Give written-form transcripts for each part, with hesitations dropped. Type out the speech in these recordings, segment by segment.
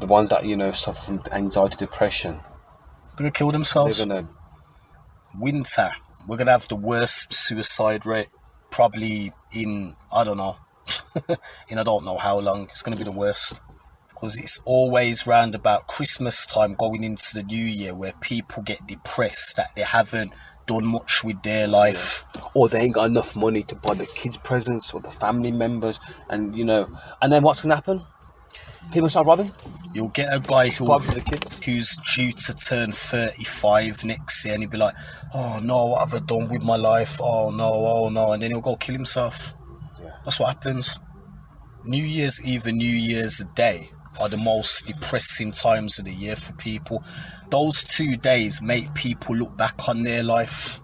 the ones that, you know, suffer from anxiety, depression, They're going to kill themselves. they're gonna. Winter, we're going to have the worst suicide rate probably in, I don't know, in I don't know how long. It's going to be the worst. Because it's always round about Christmas time going into the new year where people get depressed that they haven't done much with their life. Or they ain't got enough money to buy the kids presents or the family members, and you know, and then what's gonna happen? People start robbing. You'll get a guy Rob for the kids. who's due to turn 35 next year and he'll be like, oh no, what have I done with my life? Oh no, and then he'll go kill himself. Yeah. That's what happens. New Year's Eve and New Year's Day are the most depressing times of the year for people. Those 2 days make people look back on their life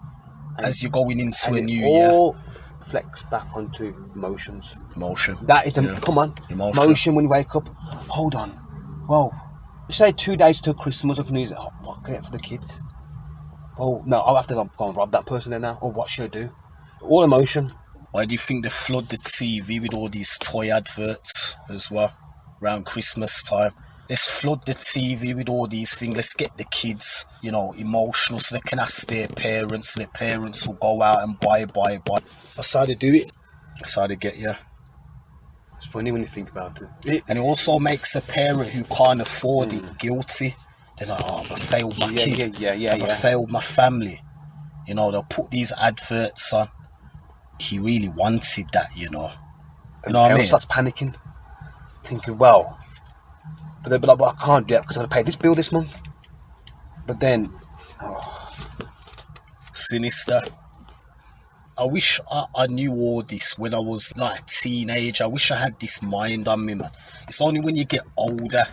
as you're going into a new year. All flex back onto emotions. Emotion. That is come on. Emotion when you wake up. Hold on. Well, say 2 days till Christmas or New Year's. Oh, what can I get for the kids? Oh no, I'll have to go and rob that person then now. Or what should I do? All emotion. Why do you think they flood the TV with all these toy adverts as well around Christmas time? Let's flood the TV with all these things. Let's get the kids, you know, emotional so they can ask their parents. Their parents will go out and buy. That's how they do it. That's how they get you. It's funny when you think about it. And it also makes a parent who can't afford it guilty. They're like, oh, have I failed my kid? Have I failed my family? You know, they'll put these adverts on. He really wanted that, you know. You know what I mean? Starts panicking, thinking, well, but they'll be like, well, I can't do that because I'm going to pay this bill this month. But then, sinister. I wish I knew all this when I was like a teenager. I wish I had this mind on me, man. It's only when you get older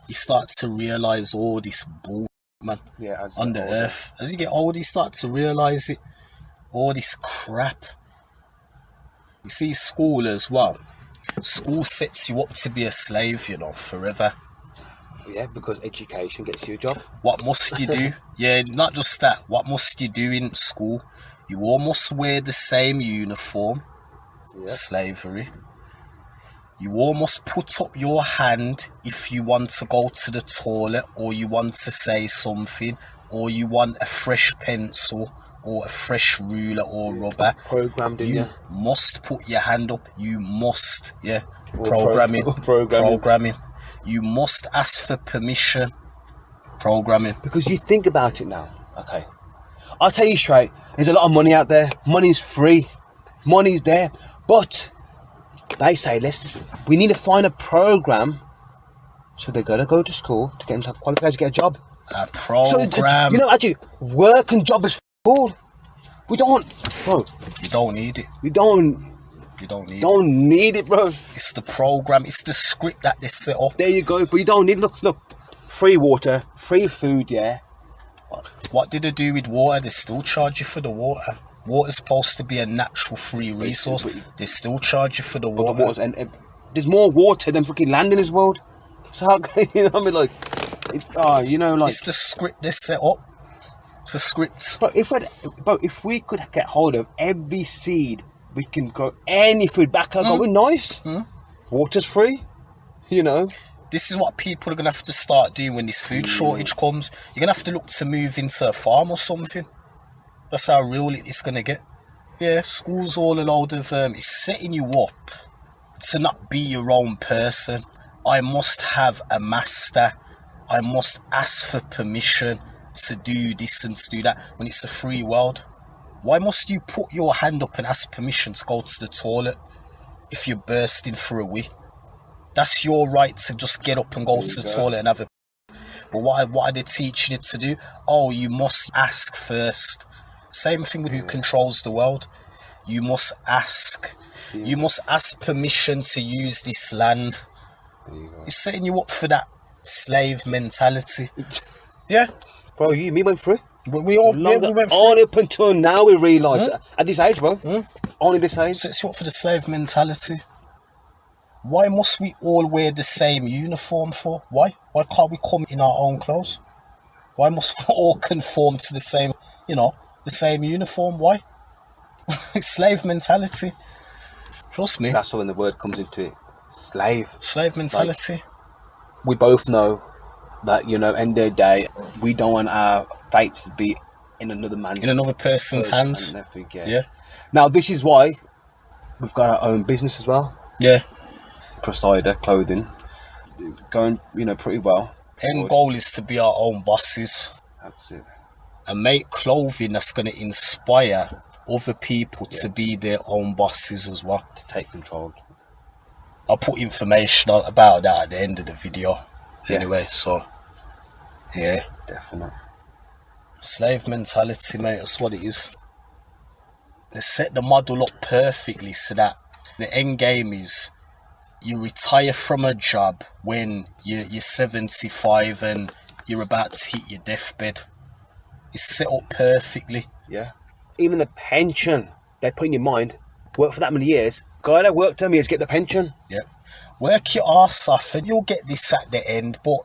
you start to realise all this bull, man, on the earth. As you get older, you start to realise it. All this crap. You see, school as well. School sets you up to be a slave, you know, forever. Yeah, because education gets you a job. What must you do? Yeah, not just that. What must you do in school? You all must wear the same uniform. Yeah. Slavery. You all must put up your hand if you want to go to the toilet, or you want to say something, or you want a fresh pencil, or a fresh ruler or rubber. Programmed in you. Must put your hand up. You must, yeah. Or Programming. You must ask for permission. Programming. Because you think about it now. Okay. I'll tell you straight, there's a lot of money out there. Money's free. Money's there. But they say, we need to find a program. So they're going to go to school to get themselves qualified to get a job. A program. So, you know, actually, work and job is cool. We don't, bro. You don't need it. We don't need it, bro. It's the program. It's the script that they set up. There you go. But you don't need, look. Free water, free food, yeah. What did they do with water? They still charge you for the water. Water's supposed to be a natural free resource. They still charge you for the water. And there's more water than freaking land in this world. So how, you know what I mean? Like, it's the script they set up. It's a script. But if we could get hold of every seed, we can grow any food back. Going nice. Water's free. You know. This is what people are going to have to start doing when this food shortage comes. You're going to have to look to move into a farm or something. That's how real it's going to get. Yeah, school's all a load of... it's setting you up to not be your own person. I must have a master. I must ask for permission to do this and to do that when it's a free world. Why must you put your hand up and ask permission to go to the toilet if you're bursting for a wee? That's your right to just get up and go to the toilet and have a... But what are they teaching you to do? Oh, you must ask first. Same thing with who controls the world. You must ask. Yeah. You must ask permission to use this land. It's setting you up for that slave mentality. Yeah. Bro, me went through it. We went through only up until now we realise at this age, bro. Only this age. Sets you up for the slave mentality. Why must we all wear the same uniform for? Why? Why can't we come in our own clothes? Why must we all conform to the same, the same uniform? Why? Slave mentality. Trust me. That's when the word comes into it. Slave. Slave mentality. we both know that, you know, end of the day, we don't want our fate to be in another man's, In another person's hands. and everything, Yeah. Now, this is why we've got our own business as well. Yeah. Presider Clothing, going, you know, pretty well. End goal is to be our own bosses That's it. and make clothing that's going to inspire other people to be their own bosses as well. To take control. I'll put information about that at the end of the video. Yeah. Anyway, so yeah. Definitely. Slave mentality, mate, that's what it is. They set the model up perfectly so that the end game is you retire from a job when you're 75 and you're about to hit your deathbed. It's set up perfectly. Yeah. Even the pension they put in your mind, work for that many years. Guy that worked 10 years, get the pension. Yeah. Work your arse off and you'll get this at the end, but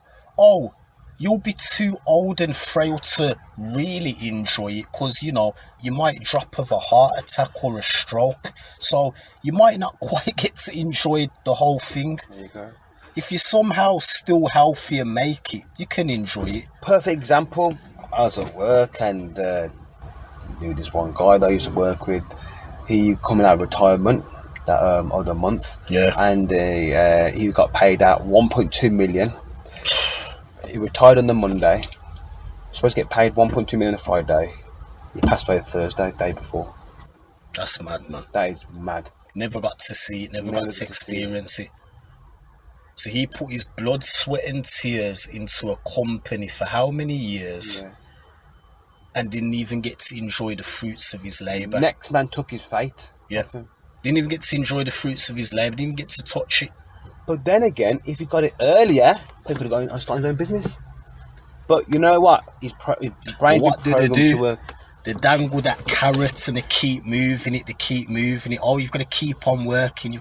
you'll be too old and frail to really enjoy it because, you know, you might drop of a heart attack or a stroke. So you might not quite get to enjoy the whole thing. There you go. If you're somehow still healthy and make it, you can enjoy it. Perfect example. I was at work and knew this one guy that I used to work with. He coming out of retirement that other month. Yeah. And he got paid out 1.2 million. He retired on the Monday. Supposed to get paid 1.2 million on a Friday. He passed away Thursday, day before. That's mad, man. That is mad. Never got to see it, never got to experience it. So he put his blood, sweat and tears into a company for how many years? Yeah. And didn't even get to enjoy the fruits of his labour. Next man took his fate. Yeah. Didn't even get to enjoy the fruits of his labour, didn't even get to touch it. But then again, if he got it earlier, he could have gone and started his own business. But you know what? His brain What did they programmed do? to work. They dangle that carrot and they keep moving it. Oh, you've got to keep on working,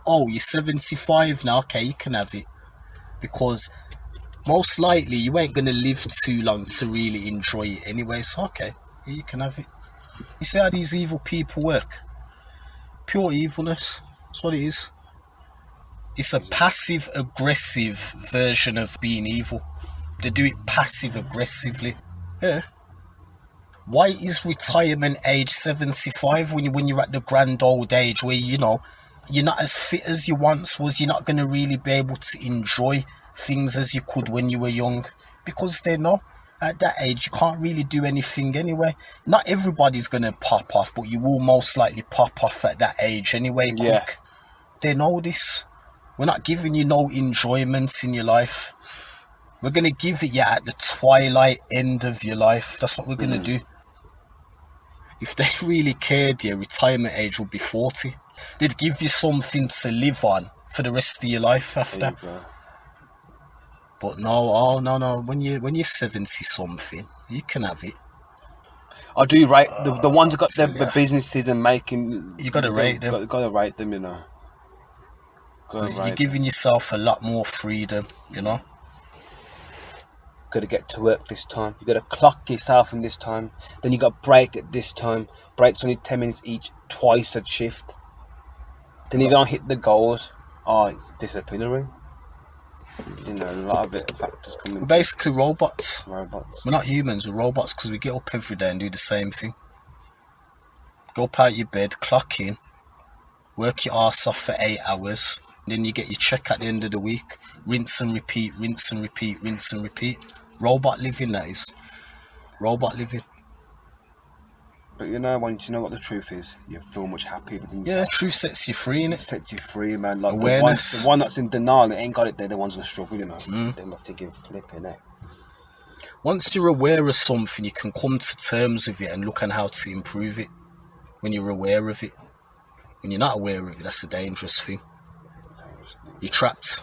Oh, you're 75 now, okay, you can have it. Because most likely you ain't going to live too long to really enjoy it anyway, so okay, you can have it. You see how these evil people work? Pure evilness, that's what it is. It's a passive aggressive version of being evil. They do it passive aggressively. Yeah. Why is retirement age 75 when you're at the grand old age where, you know, you're not as fit as you once was? You're not going to really be able to enjoy things as you could when you were young, because they know at that age you can't really do anything anyway. Not everybody's going to pop off, but you will most likely pop off at that age anyway, quick. Yeah. They know this. We're not giving you no enjoyment in your life. We're going to give it you at the twilight end of your life. That's what we're going to do. If they really cared, your retirement age would be 40. They'd give you something to live on for the rest of your life after. There you go. But no, no. When you're 70 something, you can have it. I do rate the ones that got the businesses and making. You gotta rate them. Got to rate them, you know. You're giving yourself a lot more freedom, you know. Got to get to work this time. You got to clock yourself in this time. Then you got break at this time. Breaks only 10 minutes each, twice a shift. Then you don't hit the goals. Disciplinary. You know, a lot of it factors coming. We're basically robots. Robots. We're not humans, we're robots, because we get up every day and do the same thing. Go up out your bed, clock in, work your arse off for 8 hours, then you get your check at the end of the week. Rinse and repeat, rinse and repeat, rinse and repeat. Robot living, that is. Robot living. But you know, once you know what the truth is, you feel much happier within Yeah, yourself. truth sets you free, innit? It sets you free, man. Like Awareness. The one that's in denial and ain't got it, they're the ones that struggle, you know. Mm. They're thinking flipping it. Once you're aware of something, you can come to terms with it and look at how to improve it. When you're aware of it. When you're not aware of it, that's a dangerous thing. You're trapped.